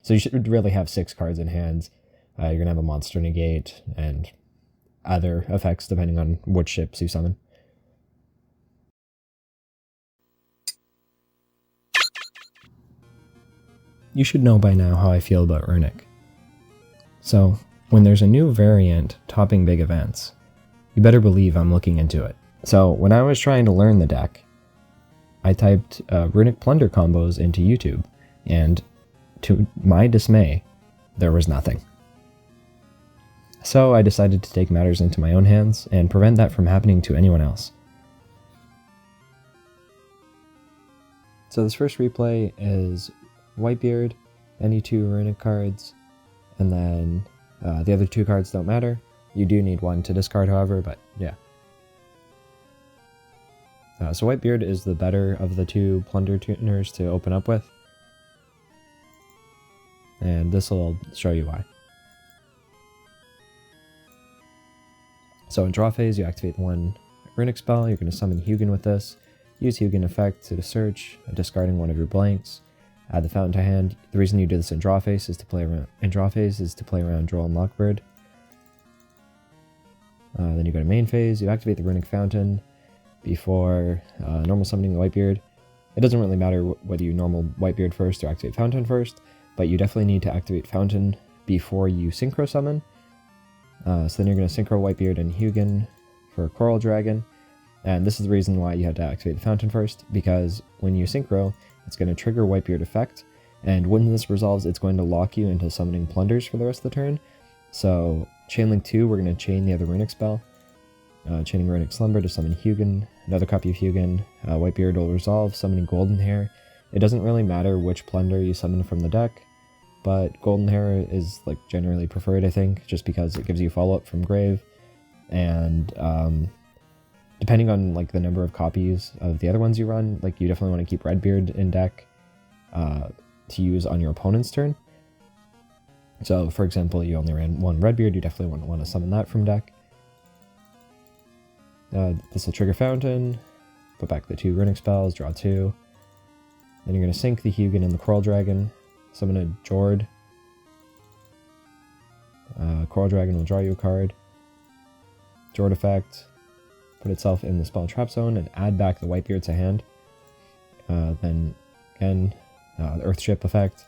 So you should really have 6 cards in hand. You're going to have a monster negate and other effects depending on which ships you summon. You should know by now how I feel about Runick. So, when there's a new variant topping big events, you better believe I'm looking into it. So, when I was trying to learn the deck, I typed Runick Plunder combos into YouTube, and to my dismay, there was nothing. So I decided to take matters into my own hands and prevent that from happening to anyone else. So this first replay is Whitebeard, any 2 Runick cards, and then the other 2 cards don't matter. You do need 1 to discard, however, but yeah. So Whitebeard is the better of the 2 Plunder tuners to open up with, and this will show you why. So in draw phase, you activate 1 Runick spell. You're going to summon Hugin with this. Use Hugin effect to search, discarding 1 of your blanks. Add the fountain to hand. The reason you do this in draw phase is to play around Droll and Lockbird. Then you go to main phase. You activate the Runick fountain before normal summoning the Whitebeard. It doesn't really matter whether you normal Whitebeard first or activate fountain first, but you definitely need to activate fountain before you synchro summon. So then you're going to synchro Whitebeard and Hugin for Coral Dragon, and this is the reason why you have to activate the fountain first, because when you synchro, it's going to trigger Whitebeard effect, and when this resolves, it's going to lock you into summoning Plunders for the rest of the turn. So Chainlink 2, we're going to chain the other Runick spell, chaining Runick Slumber to summon Hugin, another copy of Hugin. Whitebeard will resolve, summoning Golden Hair. It doesn't really matter which Plunder you summon from the deck, but Golden Hair is like generally preferred, I think, just because it gives you follow-up from Grave, and depending on like the number of copies of the other ones you run, like you definitely want to keep Redbeard in deck to use on your opponent's turn. So for example, you only ran 1 Redbeard, you definitely want to summon that from deck. This will trigger Fountain, put back the 2 Runick spells, draw 2. Then you're going to sink the Hugin and the Coral Dragon, summon a Jord. Coral Dragon will draw you a card. Jord effect, put itself in the spell trap zone and add back the Whitebeard to hand. Then again, the Earthship effect.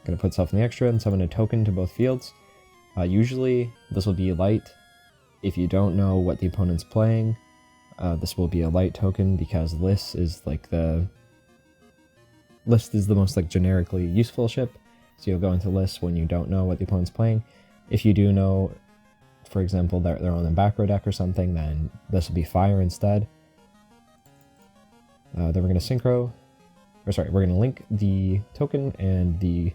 Gonna put itself in the extra and summon a token to both fields. Usually this will be light. If you don't know what the opponent's playing, this will be a light token because List is the most like generically useful ship. So you'll go into List when you don't know what the opponent's playing. If you do know, for example, that they're on the back row deck or something, then this will be Fire instead. Then we're going to link the token and the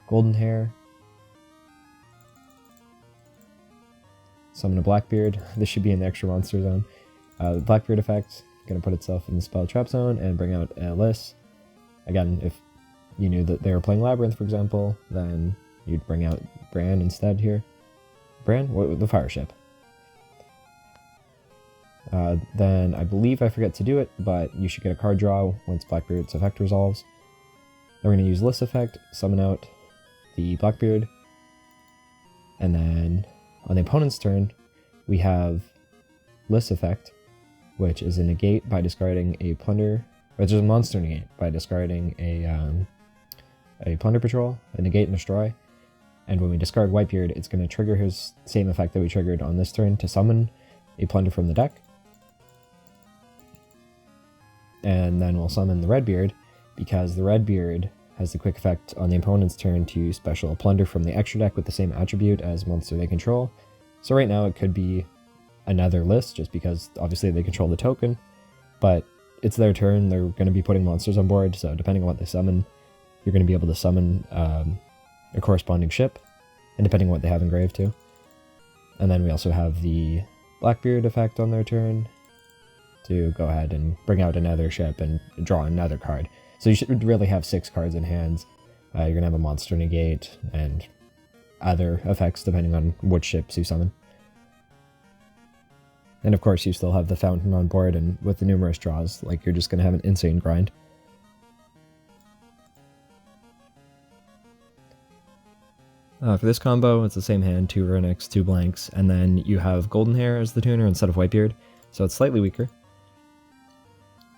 Golden Hair. Summon a Blackbeard. This should be in the extra monster zone. The Blackbeard effect, going to put itself in the spell trap zone and bring out Alice. Again, if you knew that they were playing Labyrinth, for example, then you'd bring out Bran instead here. Bran? What, the fire ship. Then I believe I forget to do it, but you should get a card draw once Blackbeard's effect resolves. Then we're going to use List effect, summon out the Blackbeard, and then on the opponent's turn, we have List effect, which is a negate by discarding a Plunder, which is a monster negate by discarding a Plunder Patrol, a negate and destroy. And when we discard Whitebeard, it's going to trigger his same effect that we triggered on this turn to summon a Plunder from the deck. And then we'll summon the Redbeard, because the Redbeard has the quick effect on the opponent's turn to special a Plunder from the extra deck with the same attribute as monster they control. So right now it could be another List, just because obviously they control the token, but it's their turn, they're going to be putting monsters on board, so depending on what they summon, you're going to be able to summon a corresponding ship, and depending on what they have engraved too. And then we also have the Blackbeard effect on their turn to go ahead and bring out another ship and draw another card. So you should really have 6 cards in hand. You're going to have a monster negate and other effects depending on which ships you summon. And of course you still have the fountain on board, and with the numerous draws, like you're just going to have an insane grind. For this combo, it's the same hand, 2 Runicks, 2 blanks, and then you have Golden Hair as the tuner instead of Whitebeard, so it's slightly weaker.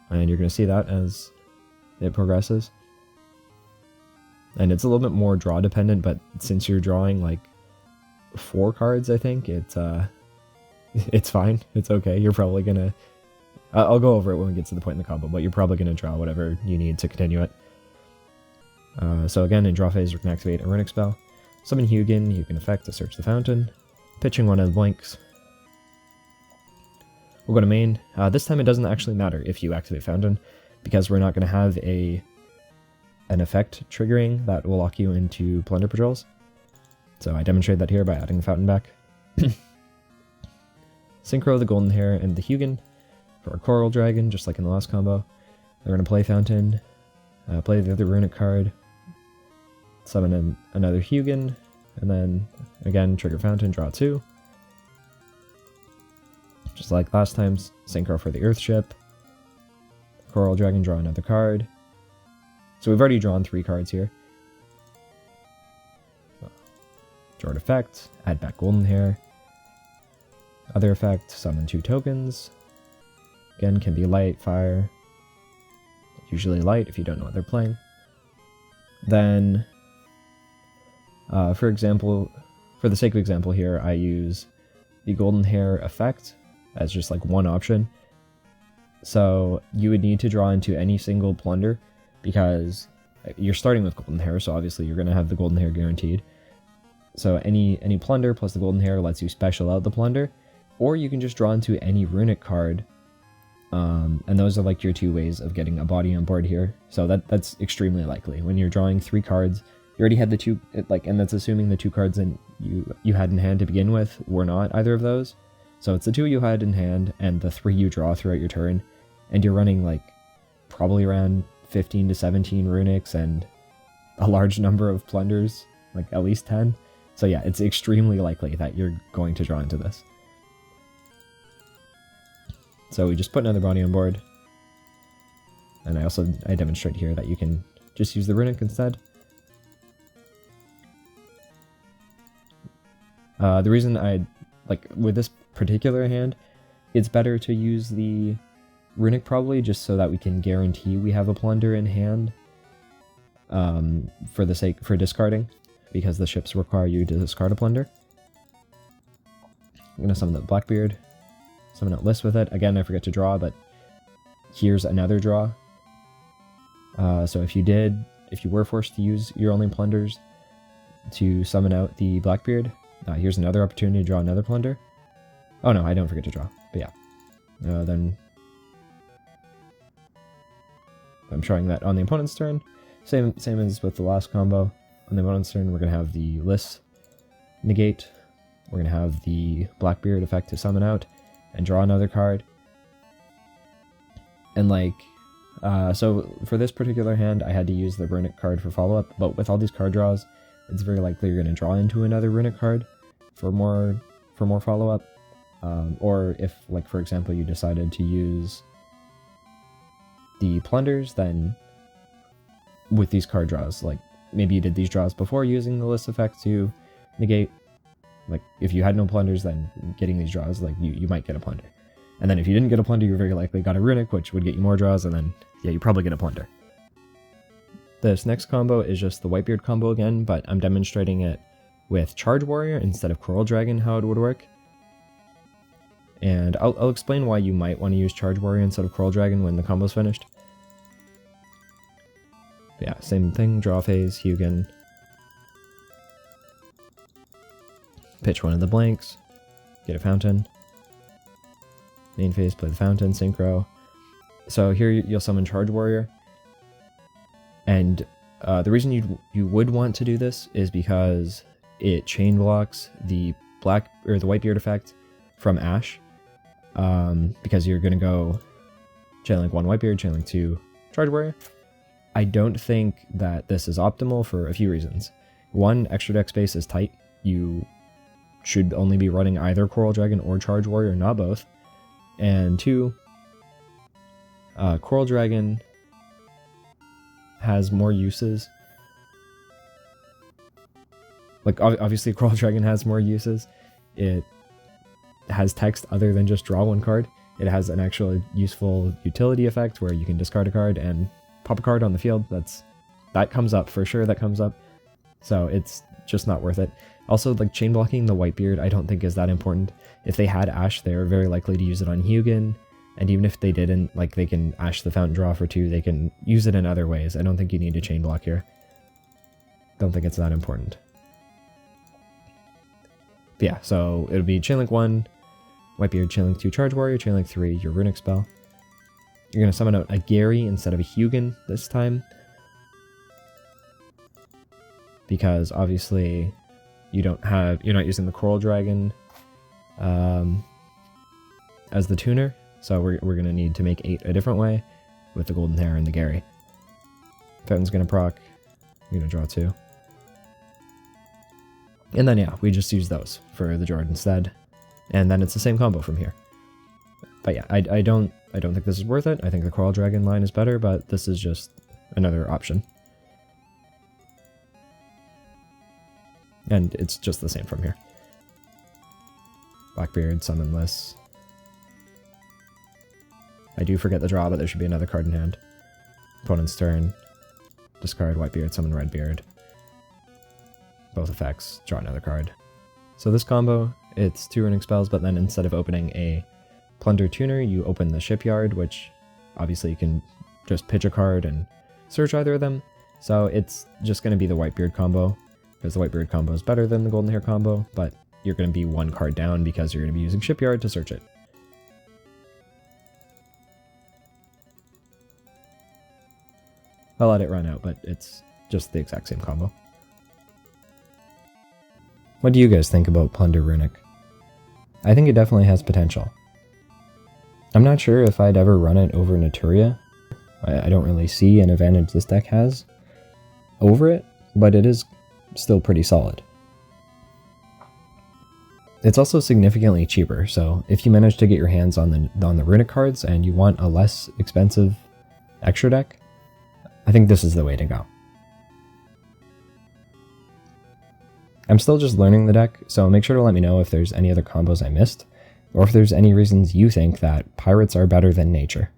And you're going to see that as it progresses. And it's a little bit more draw dependent, but since you're drawing like 4 cards, I think, it's fine. It's okay. You're probably going to... I'll go over it when we get to the point in the combo, but you're probably going to draw whatever you need to continue it. So again, in draw phase, we can activate a Runick spell. Summon Hugin, you can effect to search the fountain. Pitching one of the blanks. We'll go to main. This time it doesn't actually matter if you activate fountain, because we're not going to have an effect triggering that will lock you into Plunder Patrols. So I demonstrate that here by adding the fountain back. Synchro the Golden Hair and the Hugin for a Coral Dragon, just like in the last combo. They're going to play fountain, play the other Runick card, summon another Hugin, and then again trigger fountain, draw 2. Just like last time, synchro for the Earth Ship. Coral Dragon, draw another card. So we've already drawn 3 cards here. Draw an effect, add back Golden Hair. Other effect, summon 2 tokens. Again, can be light, fire. Usually light if you don't know what they're playing. Then, for example, for the sake of example here, I use the Golden Hair effect as just like one option. So you would need to draw into any single plunder, because you're starting with Golden Hair, so obviously you're going to have the Golden Hair guaranteed. So any plunder plus the Golden Hair lets you special out the plunder, or you can just draw into any Runick card, and those are like your 2 ways of getting a body on board here. So that's extremely likely. When you're drawing 3 cards, you already had the 2, and that's assuming the 2 cards in you had in hand to begin with were not either of those. So it's the 2 you had in hand and the 3 you draw throughout your turn, and you're running like probably around 15 to 17 Runicks and a large number of plunders, like at least 10. So yeah, it's extremely likely that you're going to draw into this. So we just put another body on board. And I demonstrate here that you can just use the Runick instead. The reason with this particular hand, it's better to use the Runick probably just so that we can guarantee we have a plunder in hand for discarding, because the ships require you to discard a plunder. I'm going to summon the Blackbeard, summon out List with it. Again, I forget to draw, but here's another draw. So if you were forced to use your only plunders to summon out the Blackbeard, here's another opportunity to draw another plunder. Oh no, I don't forget to draw, but yeah. Then I'm showing that on the opponent's turn. Same as with the last combo. On the opponent's turn, we're going to have the List negate. We're going to have the Blackbeard effect to summon out and draw another card. And so for this particular hand, I had to use the Runick card for follow-up, but with all these card draws, it's very likely you're going to draw into another Runick card for more follow-up. Or if, for example, you decided to use the plunders, then with these card draws, maybe you did these draws before using the List effect to negate. If you had no plunders, then getting these draws, you might get a plunder. And then if you didn't get a plunder, you very likely got a Runick, which would get you more draws, and then, yeah, you probably get a plunder. This next combo is just the Whitebeard combo again, but I'm demonstrating it with Charge Warrior instead of Coral Dragon, how it would work. And I'll explain why you might want to use Charge Warrior instead of Coral Dragon when the combo's finished. But yeah, same thing, draw phase, Hugin. Pitch one of the blanks, get a fountain. Main phase, play the fountain, synchro. So here you'll summon Charge Warrior. And the reason you would want to do this is because it chain blocks the Whitebeard effect from Ash. Because you're gonna go Chainlink 1 Whitebeard, Chainlink 2 Charge Warrior. I don't think that this is optimal for a few reasons. 1, extra deck space is tight. You should only be running either Coral Dragon or Charge Warrior, not both. And 2, Coral Dragon has more uses like obviously Coral Dragon has more uses. It has text other than just draw one card. It has an actual useful utility effect where you can discard a card and pop a card on the field. That comes up for sure. That comes up. So it's just not worth it. Also, like chain blocking the Whitebeard, I don't think is that important. If they had Ash, they're very likely to use it on Hugin. And even if they didn't, like they can Ash the Fountain Draw for 2, they can use it in other ways. I don't think you need to chain block here. Don't think it's that important. But yeah, so it'll be Chainlink 1, Whitebeard, Chainlink 2, Charge Warrior, Chainlink 3, your Runick spell. You're going to summon out a Gary instead of a Hugin this time. Because obviously you're not using the Coral Dragon as the tuner. So we're going to need to make 8 a different way with the Golden Hair and the Gary. Fountain's going to proc. You're going to draw 2. And then yeah, we just use those for the Jord instead. And then it's the same combo from here. But yeah, I don't think this is worth it. I think the Coral Dragon line is better, but this is just another option. And it's just the same from here. Blackbeard, summonless. I do forget the draw, but there should be another card in hand. Opponent's turn. Discard Whitebeard, summon Redbeard. Both effects, draw another card. So this combo, it's 2 Runick spells, but then instead of opening a Plunder Tuner, you open the Shipyard, which obviously you can just pitch a card and search either of them. So it's just going to be the Whitebeard combo, because the Whitebeard combo is better than the Golden Hair combo, but you're going to be 1 card down because you're going to be using Shipyard to search it. I'll let it run out, but it's just the exact same combo. What do you guys think about Plunder Runick? I think it definitely has potential. I'm not sure if I'd ever run it over Naturia. I don't really see an advantage this deck has over it, but it is still pretty solid. It's also significantly cheaper, so if you manage to get your hands on the Runick cards and you want a less expensive extra deck, I think this is the way to go. I'm still just learning the deck, so make sure to let me know if there's any other combos I missed, or if there's any reasons you think that pirates are better than nature.